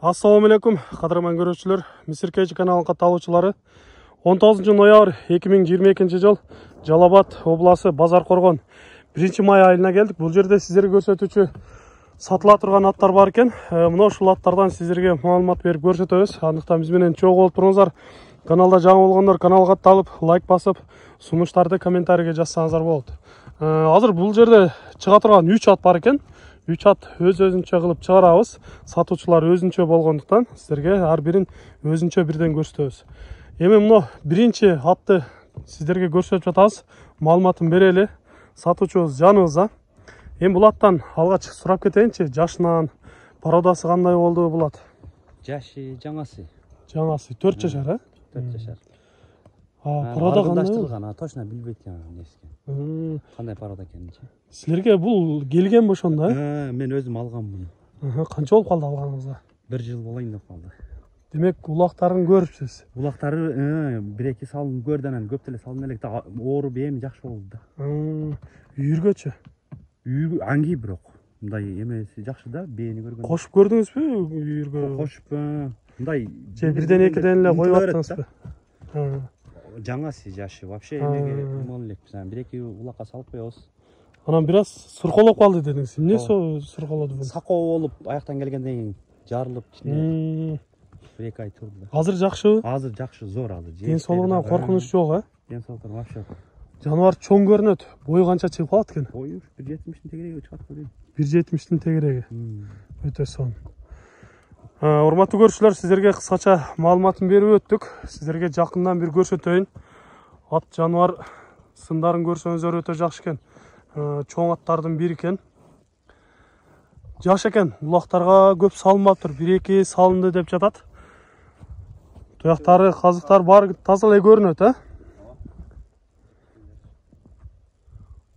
Assalamu alaikum, qadırman görüşçüler. Misir Keci kanalının katılımcıları. 19 noyabr 2022 жыл Жалал-Абад обласы Базарқорған 1 май айына келдік. Бұл жерде сіздерге көрсетуші сатыла тұрған аттар бар екен. Мына ушул аттардан сіздерге маалымат беріп көрсөтөбүз. Андыктан биз менен чогуу болуп туруңуздар. Каналда жаңы болгондор каналга атталып, лайк басып, сунуштарды комментарийге жазсаңыздар болот. Азыр бул жерде чыга турган 3 ат бар екен. 3 ат өз-өзүнчө кылып чыгарабыз. Сатуучулар өзүнчө болгондуктан сіздерге ар бирин өзүнчө бирден көрсөтөбүз. Эми мына биринчи атты сіздерге көрсөтүп жатабыз. Маалыматын берели. Сатуучубуз жаныбызда. Эми бул аттан алгач сурап кетейинчи. Жашынан, породасы кандай болду бул ат? Жашы жаңасы. Жаңасы 4 жашар, э? 4 жашар. Порода кандай? Точно билбейт экен нескен. Кандай порода экенинчи. Силерге бул келген ошондо, Мен өзүм алгам буну. Канча болуп калды алганыңызга? 1 жыл болайын деп калды. Демек, улактарын көрүпсүз. Улактары 1-2 салын көрдү, анан көп деле салын элек да оору эми жакшы болду да. Үйүргөчү. Аңги бирок. Мындай эмеси жакшы да, бээни көргөн. Кошуп көрдүңүзбү үйүргө? Кошуп, мындай же бирден экиден эле коюп аттыңызбы? Жаңасы жашы вообще эмеге мол элек биз 1-2 улакка салып коебуз. Анан бир аз сурколоп калды дедиңиз. Эмне сурколоду бул? Сакоо болуп, аяктан келгенден кийин жарылып кичине 1-2 ай турду. Азыр жакшыбы? Азыр жакшы, зор азыр. Ден соолугуна коркунуч жок, э? Ден соолугуна вообще. Жаныбар чоң көрүнөт. Бою канча чыгып калат экен? Бою 1.70 тегереги чыгат көрөйүн. 1.70 тегереги. Өтө сонун. Урматтуу көрүүчүлөр, сиздерге кыскача маалыматын берип өттүк. Сиздерге жакындан бир көрсөтөйүн. Ат жаныбар сындарын көрсөңүздөр өтө жакшы экен. Чоң аттардын бири экен. Жаш экен. Улактарга көп салынбаптыр. 1-2 салынды деп жатат. Туяктары, казыктар бар таза эле көрүнөт, э?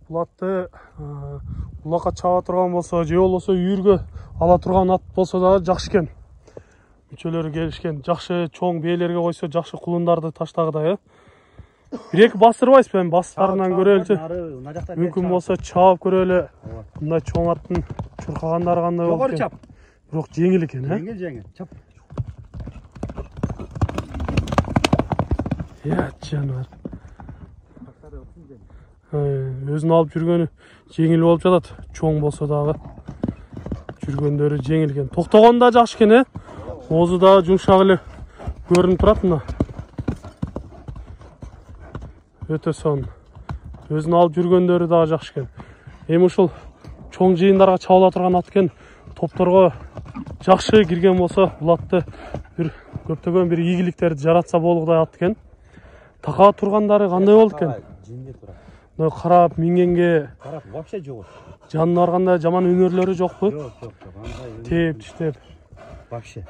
Бул атты улакка чаба турган болсо, же болбосо үйүргө ала турган ат болсо дагы жакшы экен. Мүчөлөрү келишкен, жакшы чоң бээлерге койсо, жакшы кулундарды таштагыдай, э? 1-2 бастырбайсызбы? Эми бастарынан көрөлүчү. Мүмкүн болсо чаап көрөлү. Мындай чоң аттын чуркагандары кандай болот экен? Бирок жеңил экен, э? Жеңил, чап. Я жаныбар. Өзүн алып жүргөнү жеңил болуп жатат. Чоң болсо дагы жүргөндөрү жеңил экен. Токтогондо жакшы экен, э? Оозу дагы жумшак эле көрүнүп турат мына. Өтө сонун. Өзүн алып жүргөндөрү дагы жакшы экен. Эми ушул чоң жыйындарга чабыла турган ат экен. Топторго жакшы кирген болсо, бул атты бир көптөгөн бир ийгиликтерди жаратса болгудай ат экен. Така тургандары кандай болду экен? Жинде турат. Мына карап мингенге Карап вообще жок. жанына барганда жаман өнөрлөрү жокпу? Жок. Андай Теп, тиштеп. вообще.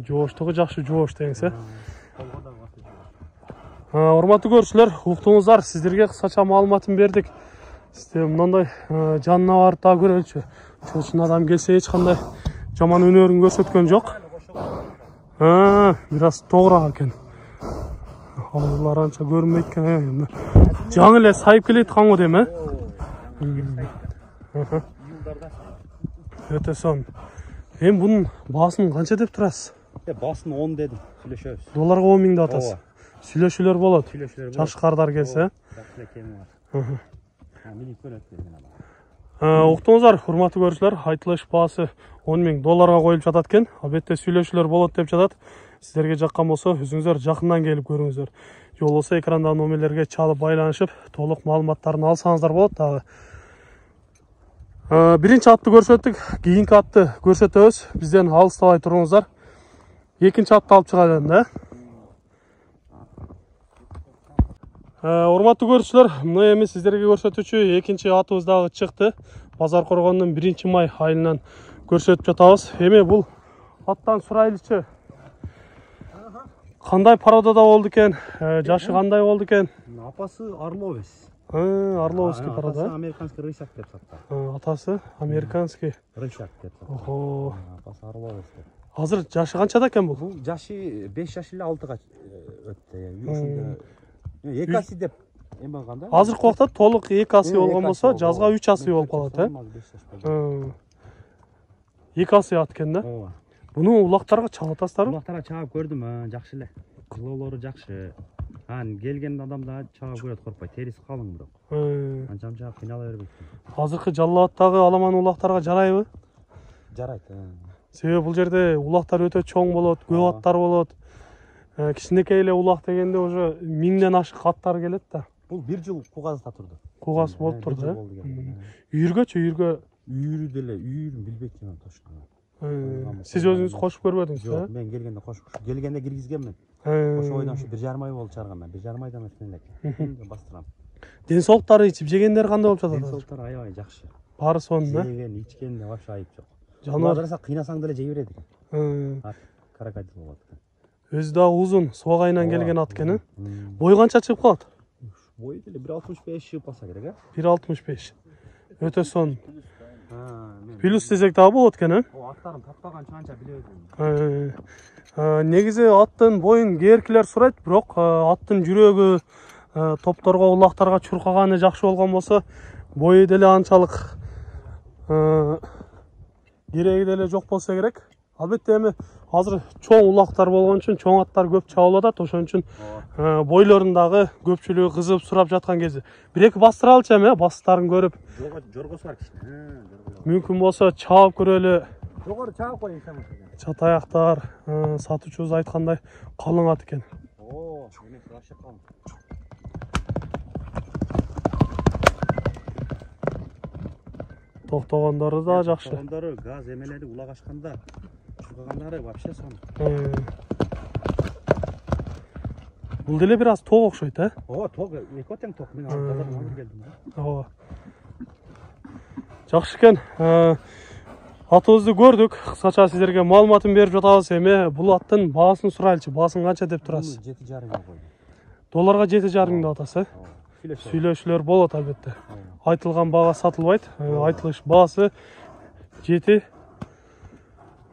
Жооштугу жакшы жоош деңиз, э? Урматтуу көрүүчүлөр, уктуңуздар, сиздерге кыскача маалыматын бердик. Сизде мындай жанына барып да көрөлүчү. Чоочун адам келсе эч кандай жаман өнөрүн көрсөткөн жок. Бир аз тогурак экен. Алар анча көрүнбөйт экен. Жаңы эле сайып келет аткан го дейм, э? Өтө сонун. Эми бунун баасын канча деп турасыз? Баасын 10 дедим, сүйлөшөбүз. Долларга 10 миң деп атасыз. Сүйлөшүүлөр болот. Жаш кардар келсе. Уктуңуздар, урматтуу көрүүчүлөр, айтылыш баасы 10 миң долларга коюлуп жатат экен. Албетте сүйлөшүүлөр болот деп жатат. Сиздерге жаккан болсо, өзүңүздөр жакындан келип көрүңүздөр. Же болбосо экрандагы номерлерге чалып байланышып, толук маалыматтарын алсаңыздар болот дагы. Биринчи атты көрсөттүк, кийинки атты көрсөтөбүз. Бизден алыстабай туруңуздар. Экинчи атты алып чыгайлы, да? Урматтуу көрүүчүлөр, мына эми сиздерге көрсөтүүчү экинчи атыбыз дагы чыкты. Базаркоргондун 1 май айынан көрсөтүп жатабыз. Эми бул аттан сурайлычы. Кандай породада болду экен? Жашы кандай болду экен? Апасы Орловец. Орловский порода. Атасы американский рысак деп сатты. Атасы американский рысак деп сатты. Охо. Апасы Орловец. Азыр жашы канчада экен бул? Бул жашы 5 жаш эле 6га өттү. 2 асы деп эме кылганда. Азыркы убакта толук 2 асы болгон болсо, жазга 3 асы болуп калат, э? 2 асы ат экен да? Буну улактарга чалып атасыздарбы? Улактарга чаап көрдүм, жакшы эле. Кылоолору жакшы. Келген адам да чаап көрөт, коркпойт. Териси калың бирок. Анча кыйнала бербейт. Азыркы Жалал-Абадтагы аламан улактарга жарайбы? Жарайт. Себеби бул жерде улактар өтө чоң болот, көп аттар болот. Кичинекей эле улак дегенде уже 1000ден ашык аттар келет да. Бул 1 жыл Кугазда турду. Кугаз болуп турду, Үйүргөчү, үйүргө. Үйүрү деле, үйүрүн билбейт мен точно. Сиз өзүңүз кошуп көрбөдүңүз, Жок, мен келгенде кошуп. Келгенде киргизгенмин. Ошо бойдон 1,5 ай болду чыгарган мен. 1,5 айдан өткөн элек. Бастырам. Ден соолуктары ичип жегендер кандай болуп жатат? Ден соолуктары аябай жакшы. Баары сонун, Жеген, ичкенде вообще айып жок. Жаныбар Жаныбар кыйнасаң деле жей берет экен. Крокодил болот экен. өзү да узун, согайынан келген ат экен. Бою канча чыгып калат? Бою деле 1,65 чыгып калса керек, 1,65. Өтө сонун. Плюс десек дагы болот экен, Аттарын таппаган канча билебиз. Негизи аттын боюн кээркилер сурайт, бирок аттын жүрөгү топторго, улактарга чуркаганы жакшы болгон болсо, бою деле анчалык кереги деле жок болсо керек. Албетте эми азыр чоң улактар болгон үчүн чоң аттар көп чабылып атат, ошон үчүн бойлорундагы көпчүлүгү кызып сурап жаткан кези. Бир-эки бастыралычы эми, бастарын көрүп. Жоргосу бар кичине. Мүмкүн болсо чаап көрөлү. Жогору чаап коюн сен. Чатаяктар, сатуучубуз айткандай калың ат экен. Менин вообще калың. Токтогондору да жакшы. Токтогондору газ эмелери улак ачканда чуркагандары вообще сонун. Бул деле бир аз ток окшойт, Ток, эки тең ток. Мен базардан келдим. Жакшы экен. Атыбызды көрдүк. Кыскача сиздерге маалыматын берип жатабыз. Эми бул аттын баасын сурайлычы. Баасын канча деп турасыз? 7,5 койдум. Долларга 7,5 миң деп атасыз, Сүйлөшүүлөр болот албетте. Айтылган баага сатылбайт. Айтылыш баасы 7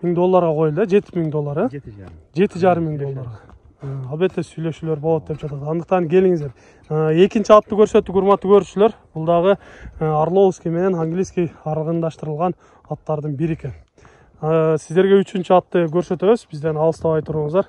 миң долларга коюлду, 7 миң доллар, 7,5 миң долларга. Албетте сүйлөшүүлөр болот деп жатат. Андыктан келиңиздер. Экинчи атты көрсөттүк, урматтуу көрүүчүлөр. Бул дагы Орловский менен английский аргындаштырылган аттардын бири экен. Сиздерге үчүнчү атты көрсөтөбүз. Бизден алыстабай туруңуздар.